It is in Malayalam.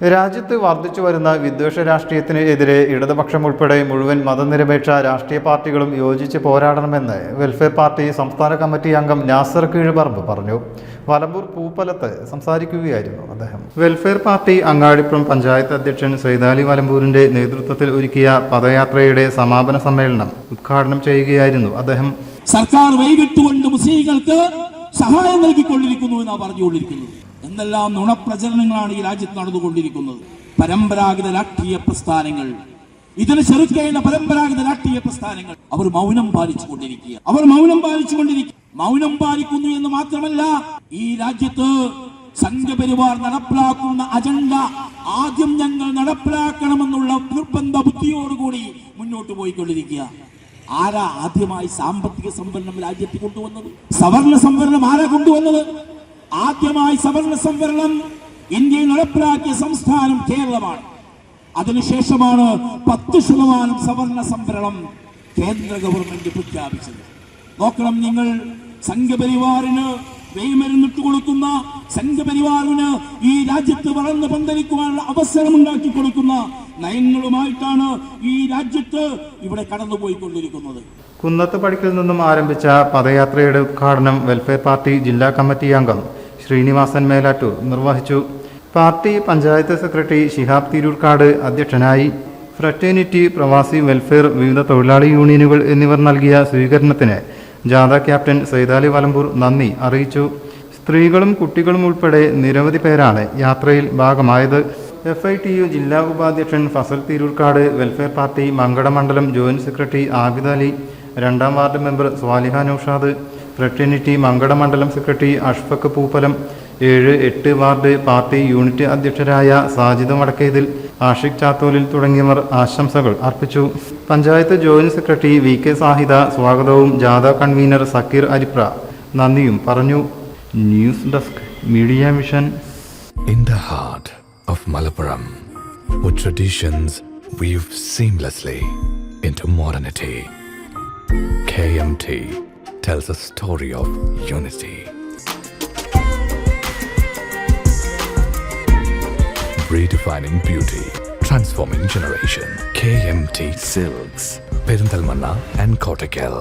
രാജ്യത്ത് വർദ്ധിച്ചു വരുന്ന വിദ്വേഷ രാഷ്ട്രീയത്തിന് എതിരെ ഇടതുപക്ഷം ഉൾപ്പെടെ മുഴുവൻ മതനിരപേക്ഷ രാഷ്ട്രീയ പാർട്ടികളും യോജിച്ച് പോരാടണമെന്ന് വെൽഫെയർ പാർട്ടി സംസ്ഥാന കമ്മിറ്റി അംഗം നാസർ കീഴ്പറമ്പ് പറഞ്ഞു. വലമ്പൂർ പൂപ്പലത്ത് സംസാരിക്കുകയായിരുന്നു അദ്ദേഹം. വെൽഫെയർ പാർട്ടി അങ്ങാടിപ്പുറം പഞ്ചായത്ത് അധ്യക്ഷൻ സൈദാലി വലമ്പൂരിന്റെ നേതൃത്വത്തിൽ ഒരുക്കിയ പദയാത്രയുടെ സമാപന സമ്മേളനം ഉദ്ഘാടനം ചെയ്യുകയായിരുന്നു അദ്ദേഹം. സർക്കാർ വൈകിട്ടുകൊണ്ട് മുസ്ലിങ്ങൾക്ക് സഹായം നൽകിക്കൊണ്ടിരിക്കുന്നു എന്നാണ് പറഞ്ഞുകൊണ്ടിരിക്കുന്നത്. എന്തെല്ലാം നുണപ്രചരണങ്ങളാണ് ഈ രാജ്യത്ത് നടന്നുകൊണ്ടിരിക്കുന്നത്. പരമ്പരാഗത രാഷ്ട്രീയ പ്രസ്ഥാനങ്ങൾ, ഇതിനെ ചെറുക്കേണ്ട പരമ്പരാഗത രാഷ്ട്രീയ പ്രസ്ഥാനങ്ങൾ അവർ മൗനം പാലിച്ചുകൊണ്ടിരിക്കുക. മൗനം പാലിക്കുന്നു എന്ന് മാത്രമല്ല, ഈ രാജ്യത്ത് സംഘപരിവാർ നടപ്പിലാക്കുന്ന അജണ്ട ആദ്യം ഞങ്ങൾ നടപ്പിലാക്കണമെന്നുള്ള നിർബന്ധ ബുദ്ധിയോടുകൂടി മുന്നോട്ട് പോയിക്കൊണ്ടിരിക്കുക. ആരാ ആദ്യമായി സാമ്പത്തിക സംവരണം രാജ്യത്ത് കൊണ്ടുവന്നത്? സവർണ സംവരണം ആരാ കൊണ്ടുവന്നത്? ആദ്യമായി സവർണ സംവരണം ഇന്ത്യയിൽ നടപ്പിലാക്കിയ സംസ്ഥാനം കേരളമാണ്. അതിനുശേഷമാണ് 10% സവർണ സംവരണം കേന്ദ്ര ഗവൺമെന്റ് പ്രഖ്യാപിച്ചത്. നോക്കണം നിങ്ങൾ, സംഘപരിവാറിന് വെയ്മരുന്നിട്ട് കൊടുക്കുന്ന, സംഘപരിവാറിന് ഈ രാജ്യത്ത് വളർന്ന് പന്തലിക്കുവാനുള്ള അവസരം ഉണ്ടാക്കി കൊടുക്കുന്ന നയങ്ങളുമായിട്ടാണ് ഈ രാജ്യത്ത് ഇവിടെ കടന്നുപോയിക്കൊണ്ടിരിക്കുന്നത്. കുന്നത്ത് പടിക്കൽ നിന്നും ആരംഭിച്ച പദയാത്രയുടെ ഉദ്ഘാടനം വെൽഫെയർ പാർട്ടി ജില്ലാ കമ്മിറ്റി അംഗം ശ്രീനിവാസൻ മേലാറ്റൂർ നിർവഹിച്ചു. പാർട്ടി പഞ്ചായത്ത് സെക്രട്ടറി ശിഹാബ് തിരൂർക്കാട് അധ്യക്ഷനായി. ഫ്രറ്റേണിറ്റി, പ്രവാസി വെൽഫെയർ, വിവിധ തൊഴിലാളി യൂണിയനുകൾ എന്നിവർ നൽകിയ സ്വീകരണത്തിന് ജാഥ ക്യാപ്റ്റൻ സൈദാലി വലമ്പൂർ നന്ദി അറിയിച്ചു. സ്ത്രീകളും കുട്ടികളും ഉൾപ്പെടെ നിരവധി പേരാണ് യാത്രയിൽ ഭാഗമായത്. FITU ജില്ലാ ഉപാധ്യക്ഷൻ ഫസൽ തിരൂർക്കാട്, വെൽഫെയർ പാർട്ടി മങ്കട മണ്ഡലം ജോയിന്റ് സെക്രട്ടറി ആബിദ് അലി, 2ാം ward member Saliha Noushad, fraternity Mankada മണ്ഡലം secretary Ashfaq Pooppalam, 7, 8 ward party unit അധ്യക്ഷരായ സാജിദ് വടക്കേതിൽ, ആഷിഖ് ചാത്തോലിൽ തുടങ്ങിയവർ ആശംസകൾ അർപ്പിച്ചു. Panchayat joint secretary VK Sahida സ്വാഗതവും ജാഥ കൺവീനർ സക്കീർ അരിപ്ര നന്ദിയും പറഞ്ഞു. News desk media vision. In the heart of Malappuram, with traditions weave seamlessly into modernity, KMT tells a story of unity. Redefining beauty, transforming generation. KMT Silks, Perinthalmanna and Kottakkal.